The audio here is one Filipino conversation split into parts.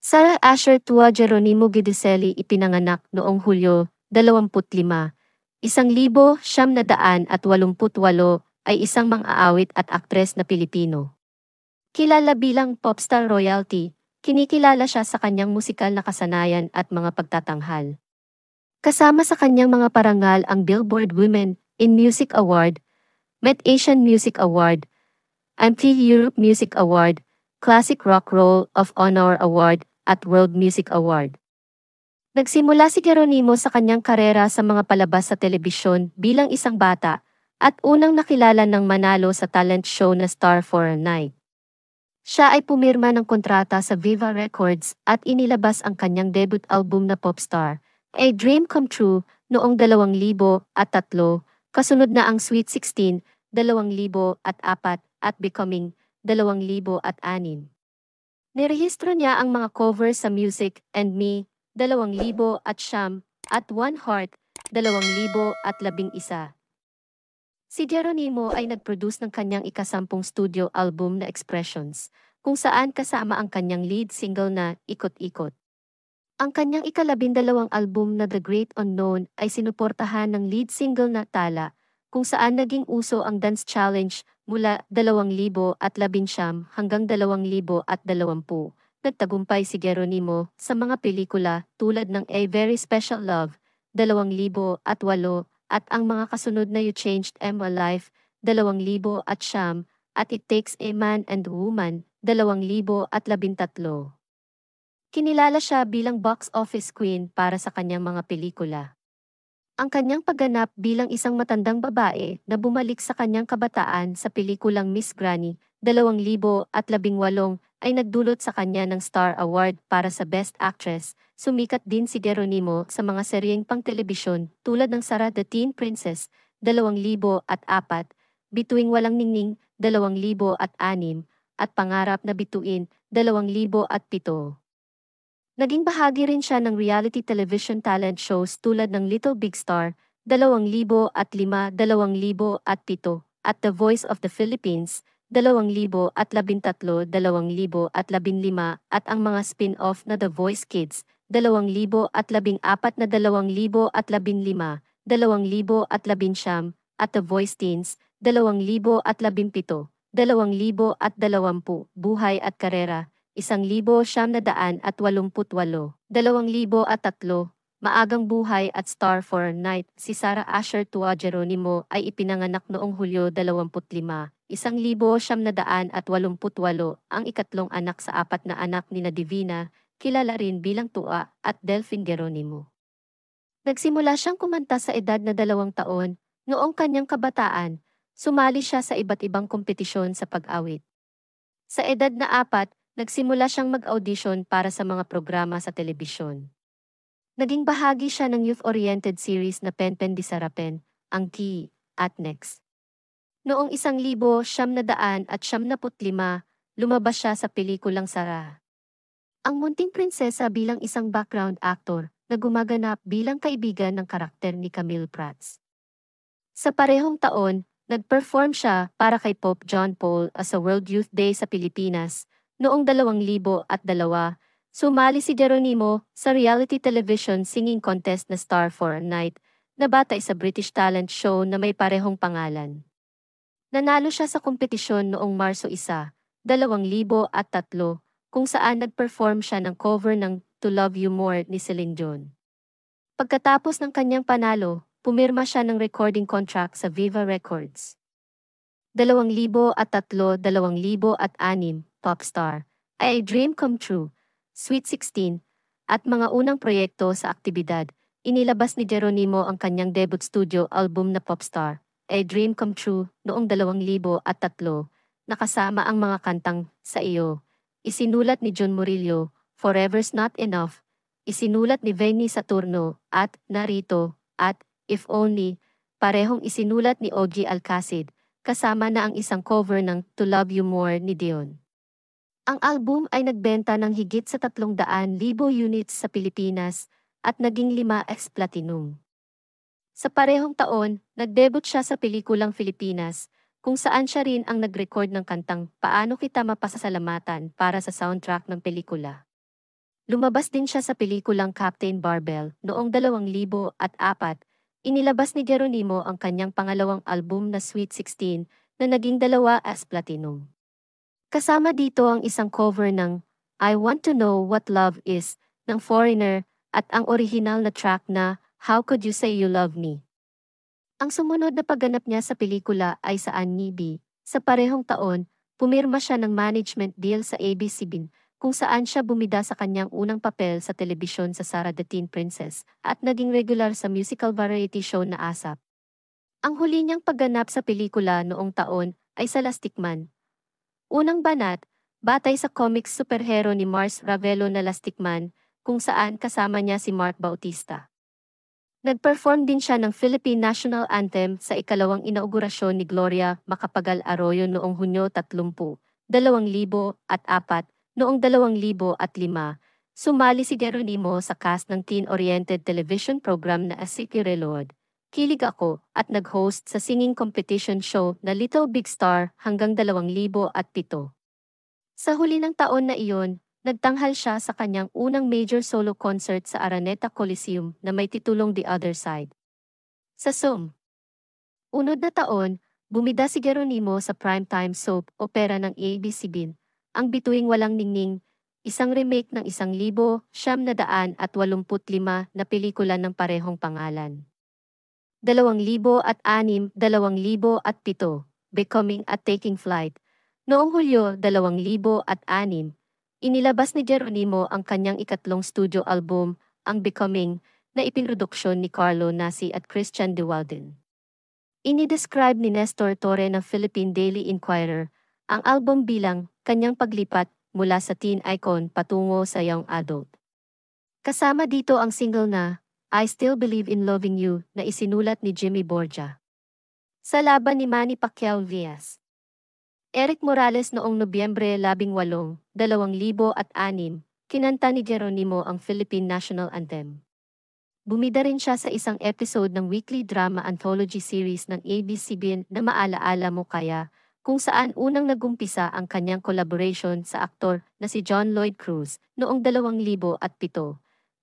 Sarah Asher Tua Geronimo Giudicelli ipinanganak noong Hulyo 25, 1988 ay isang mang-aawit at aktres na Pilipino. Kilala bilang popstar royalty, kinikilala siya sa kanyang musikal na kasanayan at mga pagtatanghal. Kasama sa kanyang mga parangal ang Billboard Women in Music Award, Met Asian Music Award, MTV Europe Music Award, Classic Rock Roll of Honor Award, at World Music Award. Nagsimula si Geronimo sa kanyang karera sa mga palabas sa telebisyon bilang isang bata at unang nakilala ng manalo sa talent show na Star for a Night. Siya ay pumirma ng kontrata sa Viva Records at inilabas ang kanyang debut album na Popstar, A Dream Come True, noong 2003, kasunod na ang Sweet 16, 2004 at Becoming, 2006. Nirehistro niya ang mga cover sa Music and Me, 2000 at One Heart, 2011. Si Geronimo ay nag-produce ng kanyang ikasampung studio album na Expressions, kung saan kasama ang kanyang lead single na Ikot-Ikot. Ang kanyang ikalabindalawang album na The Great Unknown ay sinuportahan ng lead single na Tala, kung saan naging uso ang dance challenge mula 2019 hanggang 2020. Nagtagumpay si Geronimo sa mga pelikula tulad ng A Very Special Love, 2008, at ang mga kasunod na You Changed My Life, 2009, at It Takes a Man and a Woman, 2013. Kinilala siya bilang box office queen para sa kanyang mga pelikula. Ang kanyang pagganap bilang isang matandang babae na bumalik sa kanyang kabataan sa pelikulang Miss Granny, 2018 ay nagdulot sa kanya ng Star Award para sa Best Actress. Sumikat din si Geronimo sa mga seryeng pang-telebisyon tulad ng Sara the Teen Princess, 2004, Bituing Walang Ningning, 2006, at Pangarap na Bituin, 2007. Naging bahagi rin siya ng reality television talent shows tulad ng Little Big Star, 2005, 2007, at The Voice of the Philippines, 2013, 2015, at ang mga spin-off na The Voice Kids, 2014 na 2015, 2019, at The Voice Teens, 2017, 2020. Buhay at karera, 1988, 2003, Maagang Buhay at Star for a Night. Si Sarah Asher Tua Geronimo ay ipinanganak noong Hulyo 25, 1988, ang ikatlong anak sa apat na anak ni Divina, kilala rin bilang Tua, at Delphine Geronimo. Nagsimula siyang kumanta sa edad na 2 taon, noong kanyang kabataan, sumali siya sa iba't ibang kompetisyon sa pag-awit. Sa edad na 4, nagsimula siyang mag-audition para sa mga programa sa telebisyon. Naging bahagi siya ng youth-oriented series na Penpen di Sarapen, Ang Key, at Next. Noong 1995, lumabas siya sa pelikulang Sara. Ang Munting Prinsesa bilang isang background actor na gumaganap bilang kaibigan ng karakter ni Camille Prats. Sa parehong taon, nag-perform siya para kay Pope John Paul sa World Youth Day sa Pilipinas. Noong 2002, sumali si Geronimo sa reality television singing contest na Star for a Night, na batay sa British talent show na may parehong pangalan. Nanalo siya sa kompetisyon noong Marso 1, 2003, kung saan nag-perform siya ng cover ng To Love You More ni Celine Dion. Pagkatapos ng kanyang panalo, pumirma siya ng recording contract sa Viva Records. 2003-2006, Popstar, A Dream Come True, Sweet 16, at mga unang proyekto sa aktibidad, inilabas ni Geronimo ang kanyang debut studio album na Popstar, A Dream Come True, noong 2003, nakasama ang mga kantang Sa Iyo, isinulat ni John Murillo, Forever's Not Enough, isinulat ni Benny Saturno, at Narito, at If Only, parehong isinulat ni Ogie Alcacid, kasama na ang isang cover ng To Love You More ni Dion. Ang album ay nagbenta ng higit sa 300,000 units sa Pilipinas at naging 5x platinum. Sa parehong taon, nag-debut siya sa pelikulang Filipinas, kung saan siya rin ang nag-record ng kantang Paano Kita Mapasasalamatan para sa soundtrack ng pelikula. Lumabas din siya sa pelikulang Captain Barbell noong 2004. Inilabas ni Geronimo ang kanyang pangalawang album na Sweet 16 na naging 2 as platinum. Kasama dito ang isang cover ng I Want to Know What Love Is ng Foreigner at ang orihinal na track na How Could You Say You Love Me. Ang sumunod na pagganap niya sa pelikula ay sa Annie. Sa parehong taon, pumirma siya ng management deal sa ABS-CBN kung saan siya bumida sa kanyang unang papel sa telebisyon sa Sarah the Teen Princess at naging regular sa musical variety show na ASAP. Ang huli niyang pagganap sa pelikula noong taon ay sa Lastic Man. Unang banat, batay sa comics superhero ni Mars Ravelo na Lastic Man, kung saan kasama niya si Mark Bautista. Nag-perform din siya ng Philippine National Anthem sa ikalawang inaugurasyon ni Gloria Macapagal Arroyo noong Hunyo 30, 2004. Noong 2005, sumali si Geronimo sa cast ng teen-oriented television program na A City Reload, Kilig Ako, at nag-host sa singing competition show na Little Big Star hanggang 2007. Sa huli ng taon na iyon, nagtanghal siya sa kanyang unang major solo concert sa Araneta Coliseum na may titulong The Other Side. Sa unod na taon, bumida si Geronimo sa primetime soap opera ng ABS-CBN, ang Bituing Walang Ningning, isang remake ng 1985 na pelikula ng parehong pangalan. 2006, 2007, Becoming at Taking Flight. Noong Hulyo 2006, inilabas ni Geronimo ang kanyang ikatlong studio album, ang Becoming, na ipinroduksyon ni Carlo Nasi at Christian De Walden. Inidescribe ni Nestor Torre ng Philippine Daily Inquirer ang album bilang kanyang paglipat mula sa teen icon patungo sa young adult. Kasama dito ang single na I Still Believe in Loving You na isinulat ni Jimmy Borja. Sa laban ni Manny Pacquiao vs. Eric Morales noong Nobyembre 18, 2006, kinanta ni Geronimo ang Philippine National Anthem. Bumida rin siya sa isang episode ng weekly drama anthology series ng ABS-CBN na Maalaala Mo Kaya, kung saan unang nagumpisa ang kanyang collaboration sa aktor na si John Lloyd Cruz noong 2007.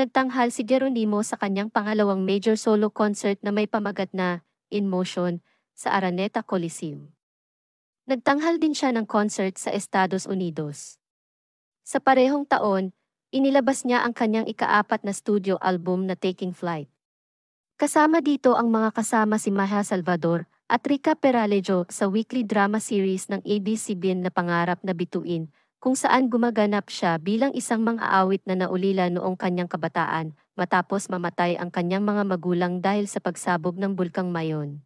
Nagtanghal si Geronimo sa kanyang pangalawang major solo concert na may pamagat na In Motion sa Araneta Coliseum. Nagtanghal din siya ng concert sa Estados Unidos. Sa parehong taon, inilabas niya ang kanyang ika-4 na studio album na Taking Flight. Kasama dito ang mga kasama si Maja Salvador at Rica Peralejo sa weekly drama series ng ABS-CBN na Pangarap na Bituin, kung saan gumaganap siya bilang isang mang-aawit na naulila noong kanyang kabataan, matapos mamatay ang kanyang mga magulang dahil sa pagsabog ng Bulkang Mayon.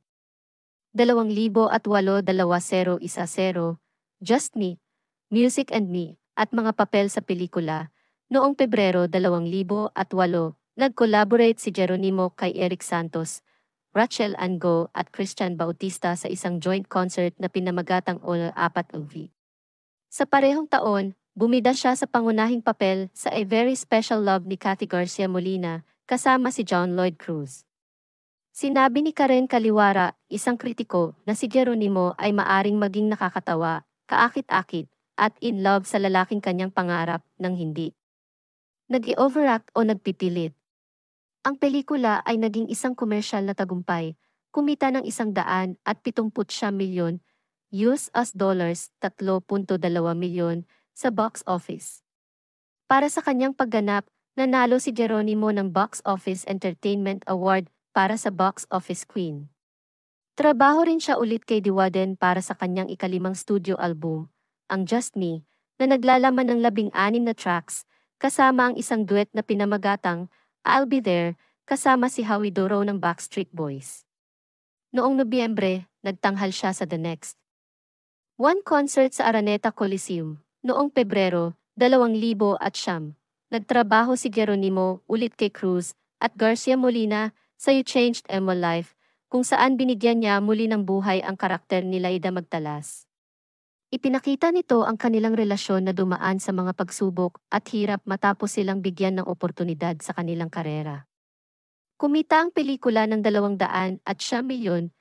2008, 2010, Just Me, Music and Me, at mga papel sa pelikula. Noong Pebrero 2008, nag-collaborate si Geronimo kay Eric Santos, Rachel Ango at Christian Bautista sa isang joint concert na pinamagatang All 4 Sa parehong taon, bumida siya sa pangunahing papel sa A Very Special Love ni Cathy Garcia Molina, kasama si John Lloyd Cruz. Sinabi ni Karen Kaliwara, isang kritiko, na si Geronimo ay maaring maging nakakatawa, kaakit-akit, at in love sa lalaking kanyang pangarap ng hindi nag-i-overact o nagpipilit. Ang pelikula ay naging isang komersyal na tagumpay, kumita ng 179 milyon US dollars, 3.2 milyon sa box office. Para sa kanyang pagganap, nanalo si Geronimo ng Box Office Entertainment Award para sa Box Office Queen. Trabaho rin siya ulit kay Diwaden para sa kanyang ika-5 studio album, ang Just Me, na naglalaman ng 16 na tracks, kasama ang isang duet na pinamagatang I'll Be There, kasama si Howie Doro ng Backstreet Boys. Noong Nobyembre, nagtanghal siya sa The Next One concert sa Araneta Coliseum. Noong Pebrero 2009, nagtrabaho si Geronimo ulit kay Cruz at Garcia Molina sa You Changed My Life, kung saan binigyan niya muli ng buhay ang karakter ni Laida Magtalas. Ipinakita nito ang kanilang relasyon na dumaan sa mga pagsubok at hirap matapos silang bigyan ng oportunidad sa kanilang karera. Kumita ang pelikula ng 200 at siyam milyon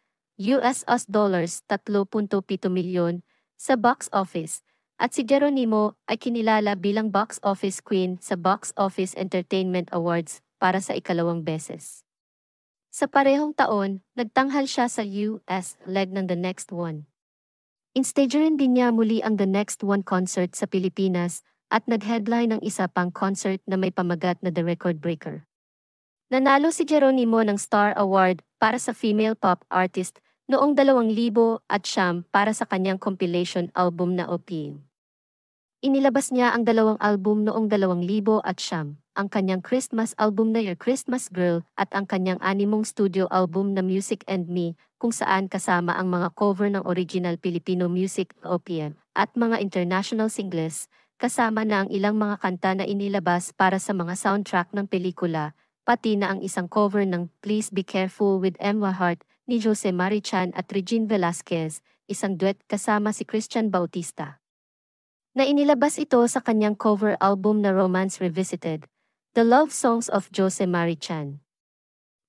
US dollars, 3.7 milyon sa box office, at si Geronimo ay kinilala bilang box office queen sa Box Office Entertainment Awards para sa ikalawang beses. Sa parehong taon, nagtanghal siya sa US leg ng The Next One. Instagerin din niya muli ang The Next One concert sa Pilipinas at nag-headline ng isa pang concert na may pamagat na The Record Breaker. Nanalo si Geronimo ng Star Award para sa Female Pop Artist noong 2000 at siyam para sa kanyang compilation album na OPM. Inilabas niya ang dalawang album noong 2000 at siyam, ang kanyang Christmas album na Your Christmas Girl at ang kanyang animong studio album na Music and Me, kung saan kasama ang mga cover ng original Filipino music OPM at mga international singles, kasama na ang ilang mga kanta na inilabas para sa mga soundtrack ng pelikula, pati na ang isang cover ng Please Be Careful with Emma Hart ni Jose Marichan at Regine Velasquez, isang duet kasama si Christian Bautista. Na inilabas ito sa kanyang cover album na Romance Revisited, The Love Songs of Jose Marichan.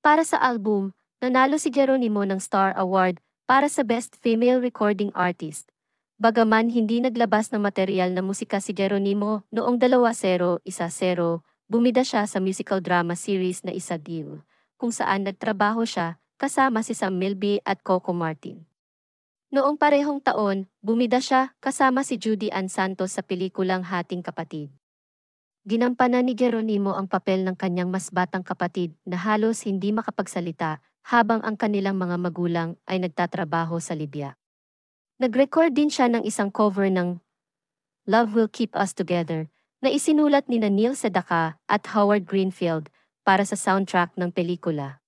Para sa album, nanalo si Geronimo ng Star Award para sa Best Female Recording Artist. Bagaman hindi naglabas ng material na musika si Geronimo noong 2010, bumida siya sa musical drama series na Isa Deal, kung saan nagtrabaho siya kasama si Sam Milby at Coco Martin. Noong parehong taon, bumida siya kasama si Judy Ann Santos sa pelikulang Hating Kapatid. Ginampanan ni Geronimo ang papel ng kanyang mas batang kapatid na halos hindi makapagsalita habang ang kanilang mga magulang ay nagtatrabaho sa Libya. Nag-record din siya ng isang cover ng Love Will Keep Us Together na isinulat ni Neil Sedaka at Howard Greenfield para sa soundtrack ng pelikula.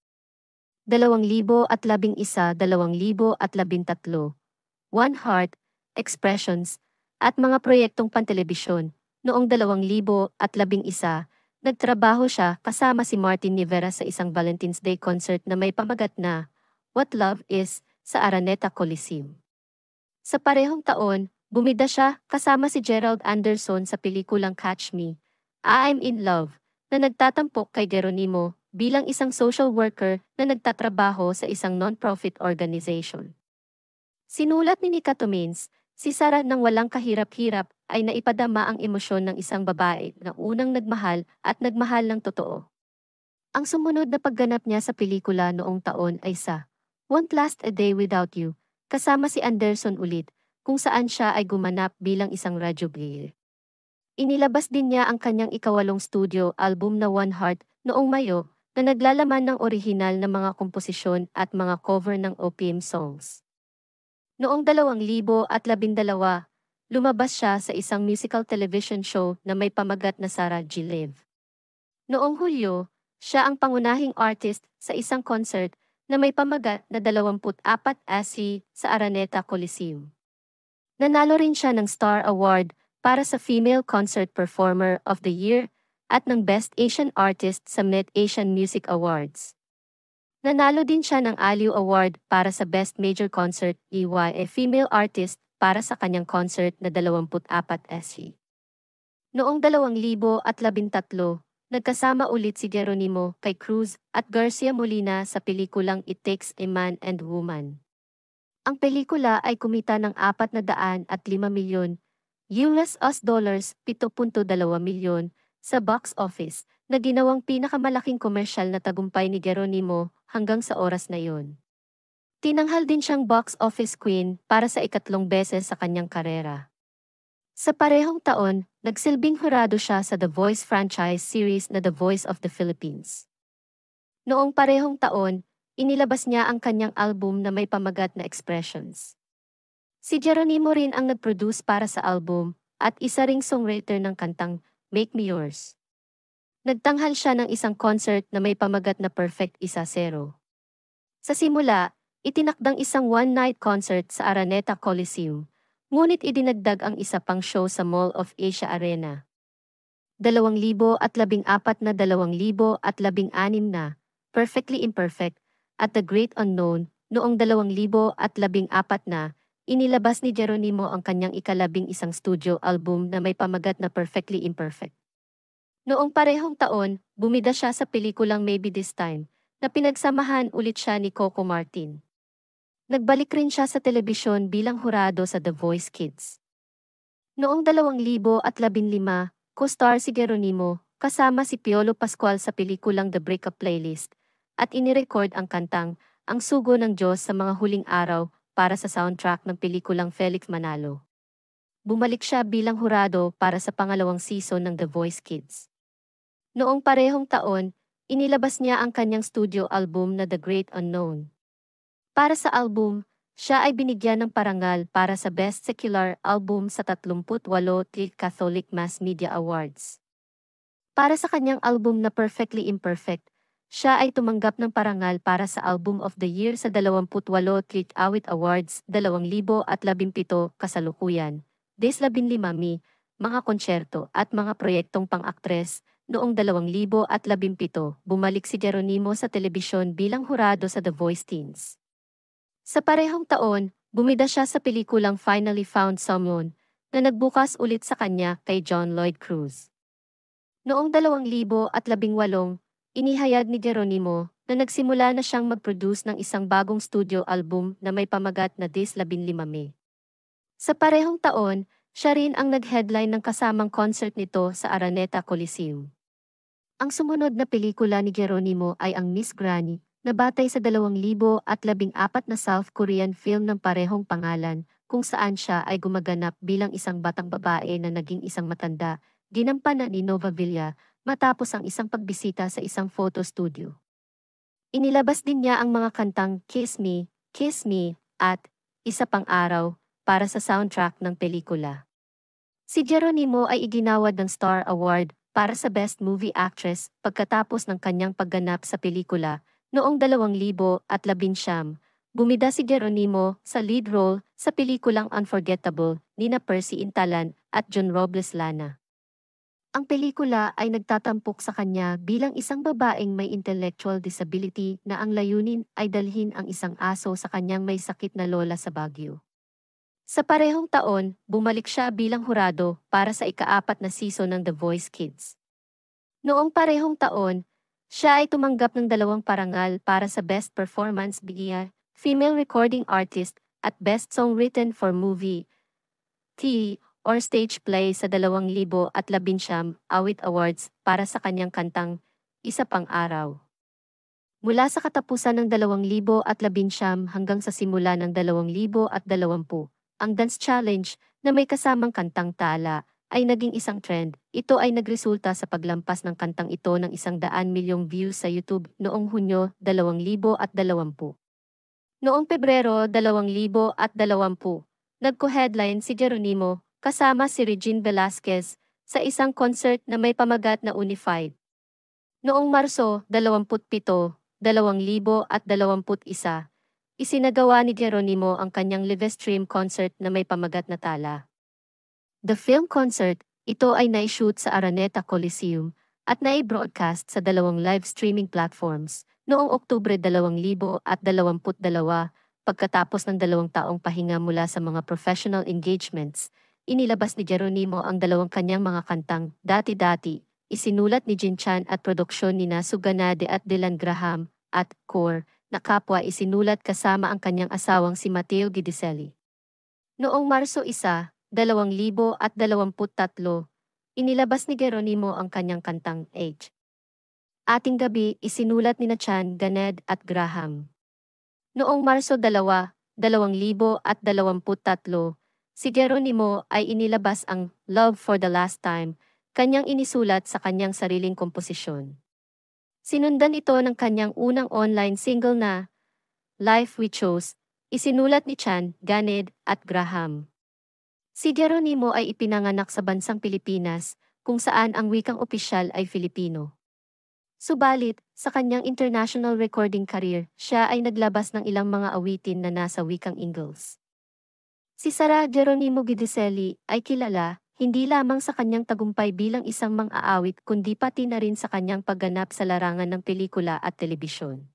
2011, 2013, One Heart, Expressions, at mga proyektong pantelebisyon. Noong 2011, nagtrabaho siya kasama si Martin Rivera sa isang Valentine's Day concert na may pamagat na What Love Is sa Araneta Coliseum. Sa parehong taon, bumida siya kasama si Gerald Anderson sa pelikulang Catch Me, I'm in Love, na nagtatampok kay Geronimo bilang isang social worker na nagtatrabaho sa isang non-profit organization. Sinulat ni Nika Tomins, si Sarah nang walang kahirap-hirap ay naipadama ang emosyon ng isang babae na unang nagmahal at nagmahal ng totoo. Ang sumunod na pagganap niya sa pelikula noong taon ay sa Won't Last a Day Without You, kasama si Anderson ulit, kung saan siya ay gumanap bilang isang radyo girl. Inilabas din niya ang kanyang ikawalong studio album na One Heart noong Mayo na naglalaman ng orihinal na mga komposisyon at mga cover ng OPM songs. Noong 2012, lumabas siya sa isang musical television show na may pamagat na Sarah G. Live. Noong Hulyo, siya ang pangunahing artist sa isang concert na may pamagat na 24 ASI sa Araneta Coliseum. Nanalo rin siya ng Star Award para sa Female Concert Performer of the Year at ng Best Asian Artist sa Met Asian Music Awards. Nanalo din siya ng Aliw Award para sa Best Major Concert EYA Female Artist para sa kanyang concert na 24 SC. Noong 2013, nagkasama ulit si Geronimo kay Cruz at Garcia Molina sa pelikulang It Takes a Man and Woman. Ang pelikula ay kumita ng 405 milyon US dollars 7.2 milyon sa box office na ginawang pinakamalaking komersyal na tagumpay ni Geronimo hanggang sa oras na iyon. Tinanghal din siyang box office queen para sa ikatlong beses sa kanyang karera. Sa parehong taon, nagsilbing hurado siya sa The Voice franchise series na The Voice of the Philippines. Noong parehong taon, inilabas niya ang kanyang album na may pamagat na Expressions. Si Geronimo rin ang nag-produce para sa album at isa ring songwriter ng kantang Make Me Yours. Nagtanghal siya ng isang concert na may pamagat na Perfect 1-0. Sa simula, itinakdang isang one-night concert sa Araneta Coliseum, ngunit idinagdag ang isa pang show sa Mall of Asia Arena. 2014 na 2016 na, Perfectly Imperfect, at The Great Unknown, noong 2014 na, inilabas ni Geronimo ang kanyang ika-11 studio album na may pamagat na Perfectly Imperfect. Noong parehong taon, bumida siya sa pelikulang Maybe This Time, na pinagsamahan ulit siya ni Coco Martin. Nagbalik rin siya sa telebisyon bilang hurado sa The Voice Kids. Noong 2015, co-star si Geronimo, kasama si Piolo Pascual sa pelikulang The Breakup Playlist, at inirecord ang kantang Ang Sugo ng Diyos sa mga huling araw para sa soundtrack ng pelikulang Felix Manalo. Bumalik siya bilang hurado para sa pangalawang season ng The Voice Kids. Noong parehong taon, inilabas niya ang kanyang studio album na The Great Unknown. Para sa album, siya ay binigyan ng parangal para sa Best Secular Album sa 38 Catholic Mass Media Awards. Para sa kanyang album na Perfectly Imperfect, siya ay tumanggap ng parangal para sa Album of the Year sa 28 Awit Awards 2017 kasalukuyan. 15 mga konsyerto at mga proyektong pang-aktres. Noong 2017, bumalik si Geronimo sa telebisyon bilang hurado sa The Voice Teens. Sa parehong taon, bumida siya sa pelikulang Finally Found Someone na nagbukas ulit sa kanya kay John Lloyd Cruz. Noong 2018, inihayag ni Geronimo na nagsimula na siyang mag-produce ng isang bagong studio album na may pamagat na 15 Sa parehong taon, siya rin ang nag-headline ng kasamang concert nito sa Araneta Coliseum. Ang sumunod na pelikula ni Geronimo ay ang Miss Granny, na batay sa 2014 na South Korean film ng parehong pangalan, kung saan siya ay gumaganap bilang isang batang babae na naging isang matanda, ginampanan ni Nova Villa, matapos ang isang pagbisita sa isang photo studio. Inilabas din niya ang mga kantang Kiss Me, at Isa Pang Araw, para sa soundtrack ng pelikula. Si Geronimo ay iginawad ng Star Award para sa Best Movie Actress pagkatapos ng kanyang pagganap sa pelikula. Noong 2019, bumida si Geronimo sa lead role sa pelikulang Unforgettable nina Percy Intalan at John Robles Lana. Ang pelikula ay nagtatampok sa kanya bilang isang babaeng may intellectual disability na ang layunin ay dalhin ang isang aso sa kanyang may sakit na lola sa Baguio. Sa parehong taon, bumalik siya bilang hurado para sa ika-4 na season ng The Voice Kids. Noong parehong taon, siya ay tumanggap ng 2 parangal para sa Best Performance via Female Recording Artist at Best Song Written for Movie, TV, or Stage Play sa 2019 Awit Awards para sa kanyang kantang Isa Pang Araw. Mula sa katapusan ng 2019 hanggang sa simula ng 2020, ang Dance Challenge na may kasamang kantang tala ay naging isang trend. Ito ay nagresulta sa paglampas ng kantang ito ng 100 milyong views sa YouTube noong Hunyo 2020. Noong Pebrero 2020, nagko-headline si Geronimo kasama si Regine Velasquez sa isang concert na may pamagat na Unified. Noong Marso 27, 2021, isinagawa ni Geronimo ang kanyang live-stream concert na may pamagat na tala. The film concert, ito ay naishoot sa Araneta Coliseum at nai-broadcast sa 2 live streaming platforms noong Oktubre 2022 pagkatapos ng 2 taong pahinga mula sa mga professional engagements. Inilabas ni Geronimo ang 2 kanyang mga kantang Dati-Dati, isinulat ni Jin Chan at produksyon ni Suganade at Dylan Graham, at Core, na kapwa isinulat kasama ang kanyang asawang si Mateo Gidicelli. Noong Marso 1, 2023, inilabas ni Geronimo ang kanyang kantang Age. Ating Gabi, isinulat ni Chan, Ganed at Graham. Noong Marso 2, 2023, si Geronimo ay inilabas ang Love for the Last Time, kanyang inisulat sa kanyang sariling komposisyon. Sinundan ito ng kanyang unang online single na Life We Chose, isinulat ni Chan, Ganed at Graham. Si Geronimo ay ipinanganak sa bansang Pilipinas, kung saan ang wikang opisyal ay Filipino. Subalit, sa kanyang international recording career, siya ay naglabas ng ilang mga awitin na nasa wikang Ingles. Si Sarah Geronimo Gidicelli ay kilala, hindi lamang sa kanyang tagumpay bilang isang mang-aawit kundi pati na rin sa kanyang pagganap sa larangan ng pelikula at telebisyon.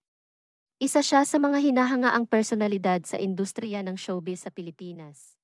Isa siya sa mga hinahangaang personalidad sa industriya ng showbiz sa Pilipinas.